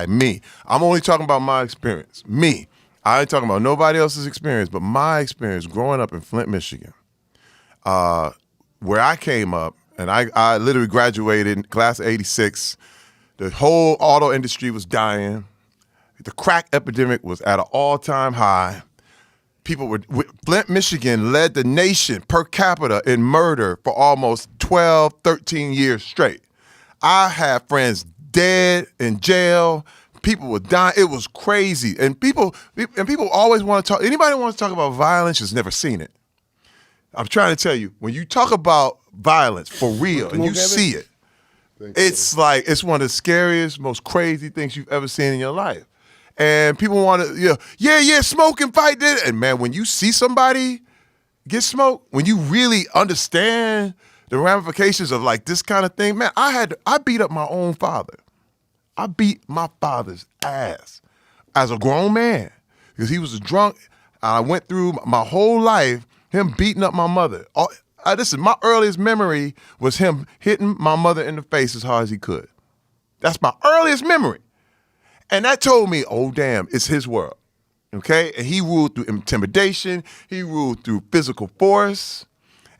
Me. I'm only talking about my experience. Me. I ain't talking about nobody else's experience, but my experience growing up in Flint, Michigan, where I came up, and I literally graduated in class of 86. The whole auto industry was dying. The crack epidemic was at an all-time high. Flint, Michigan led the nation per capita in murder for almost 12, 13 years straight. I had friends dead in jail. People were dying. It was crazy. And people always want to talk. Anybody wants to talk about violence has never seen it. I'm trying to tell you, when you talk about violence for real and you see it, it's like it's one of the scariest, most crazy things you've ever seen in your life. And people want to, smoke and fight. And man, when you see somebody get smoked, when you really understand the ramifications of like this kind of thing, man, I beat up my own father. I beat my father's ass as a grown man because he was a drunk. I went through my whole life him beating up my mother. Listen, my earliest memory was him hitting my mother in the face as hard as he could. That's my earliest memory. And that told me, oh, damn, it's his world, okay? And he ruled through intimidation. He ruled through physical force.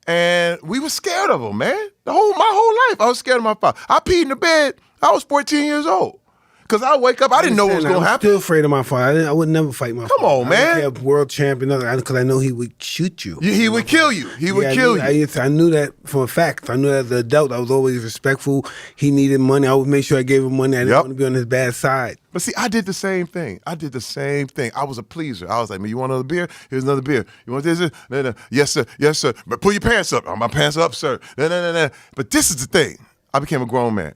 And we were scared of him, man. My whole life, I was scared of my father. I peed in the bed. I was 14 years old. Because I wake up, I didn't know what was going to happen. I'm still afraid of my father. I would never fight my father. Come on, man. I don't care, world champion, because I know he would shoot you. He would kill you. He would kill you. I knew that for a fact. I knew that as an adult, I was always respectful. He needed money. I would make sure I gave him money. I didn't want to be on his bad side. But see, I did the same thing. I was a pleaser. I was like, man, you want another beer? Here's another beer. You want this? No. Yes, sir. Yes, sir. But pull your pants up. My pants up, sir. No. But this is the thing. I became a grown man.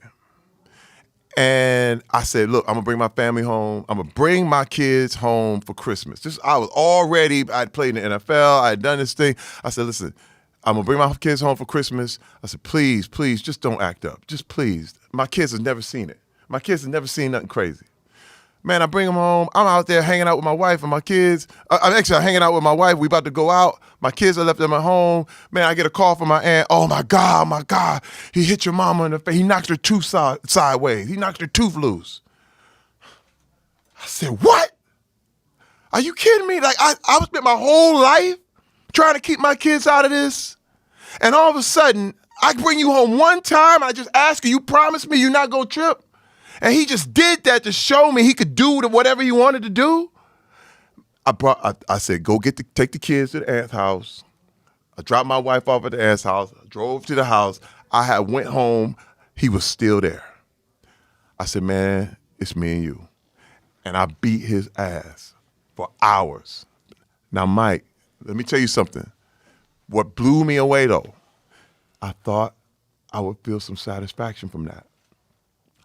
And I said, look, I'm going to bring my family home. I'm going to bring my kids home for Christmas. I'd played in the NFL. I had done this thing. I said, listen, I'm going to bring my kids home for Christmas. I said, please, just don't act up. Just please. My kids have never seen it. My kids have never seen nothing crazy. Man, I bring them home. I'm out there hanging out with my wife and my kids. I'm hanging out with my wife. We about to go out. My kids are left them at home. Man, I get a call from my aunt. Oh, my God. He hit your mama in the face. He knocked her tooth sideways. He knocked her tooth loose. I said, what? Are you kidding me? Like, I spent my whole life trying to keep my kids out of this. And all of a sudden, I bring you home one time. I just ask you promise me you're not going to trip? And he just did that to show me he could do whatever he wanted to do. I said, take the kids to the aunt's house. I dropped my wife off at the aunt's house. I drove to the house. I went home. He was still there. I said, man, it's me and you. And I beat his ass for hours. Now, Mike, let me tell you something. What blew me away, though, I thought I would feel some satisfaction from that.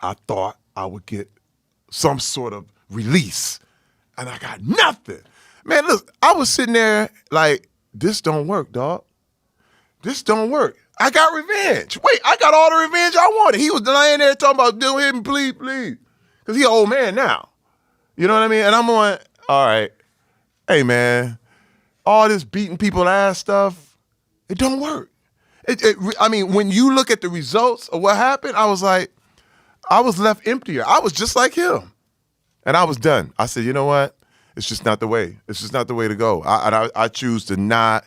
I thought I would get some sort of release, and I got nothing. Man, look, I was sitting there like, this don't work, dog. This don't work. I got revenge. Wait, I got all the revenge I wanted. He was laying there talking about, do him, please. Because he an old man now. You know what I mean? And I'm going, all right, hey, man, all this beating people ass stuff, it don't work. I mean, when you look at the results of what happened, I was like, I was left emptier. I was just like him. And I was done. I said, you know what? It's just not the way. It's just not the way to go. I choose to not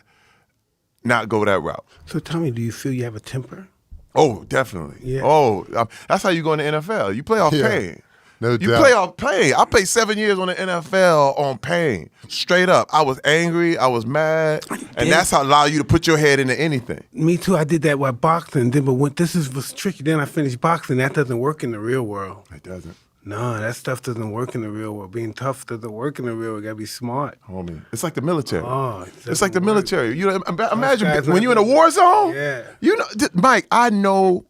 go that route. So tell me, do you feel you have a temper? Oh, definitely. Yeah. Oh, that's how you go in the NFL. You play off pain. No doubt. Play off pain. I played 7 years on the NFL on pain. Straight up. I was angry. I was mad. And that's how allow you to put your head into anything. Me too. I did that with boxing. But was tricky. Then I finished boxing. That doesn't work in the real world. It doesn't. No, that stuff doesn't work in the real world. Being tough doesn't work in the real world. You gotta be smart. Homie, it's like the military. Oh, it's like the military. You know, imagine when you're in a war zone. Yeah. You know, Mike, I know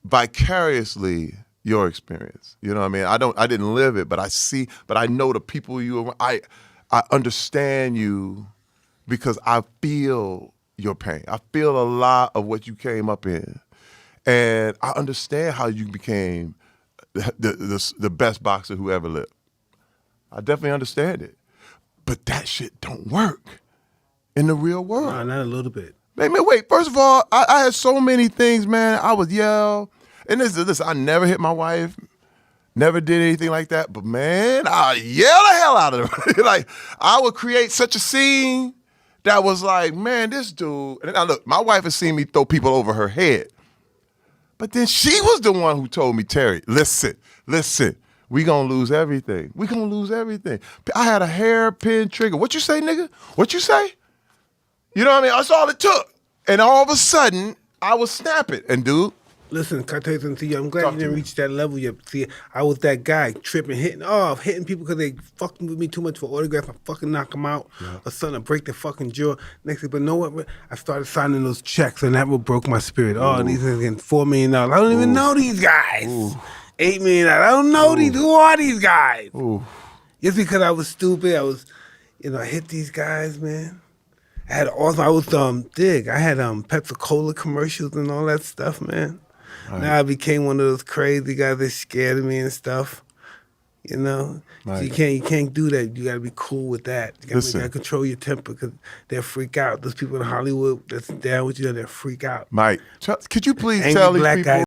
vicariously your experience. You know what I mean? I didn't live it, but I know the people I understand you because I feel your pain. I feel a lot of what you came up in. And I understand how you became the best boxer who ever lived. I definitely understand it. But that shit don't work in the real world. No, not a little bit. Man, wait, first of all, I had so many things, man. I would yell. And listen, I never hit my wife, never did anything like that. But man, I yell the hell out of her. Like I would create such a scene that was like, man, this dude. And now look, my wife has seen me throw people over her head. But then she was the one who told me, Terry, listen, we gonna lose everything. We gonna lose everything. I had a hairpin trigger. What you say, nigga? What you say? You know what I mean? That's all it took. And all of a sudden, I was snapping. And dude. Listen, can I tell you something to you? I'm glad Talk you to didn't me. reach that level yet. See, I was that guy tripping, hitting people because they fucking with me too much for autographs. I fucking knock them out or something, I break their fucking jaw. Next thing, but know what? I started signing those checks, and that what broke my spirit. Oh, these are getting $4 million. I don't even know these guys. $8 million. I don't know these. Who are these guys? Just because I was stupid, I was, I hit these guys, man. I had Pepsi-Cola commercials and all that stuff, man. Right. Now I became one of those crazy guys that scared of me and stuff. Right. So you can't do that. You gotta be cool with that. You gotta control your temper because they'll freak out. Those people in Hollywood that's down with you, they'll freak out. Mike, could you please Angry tell these black people? guys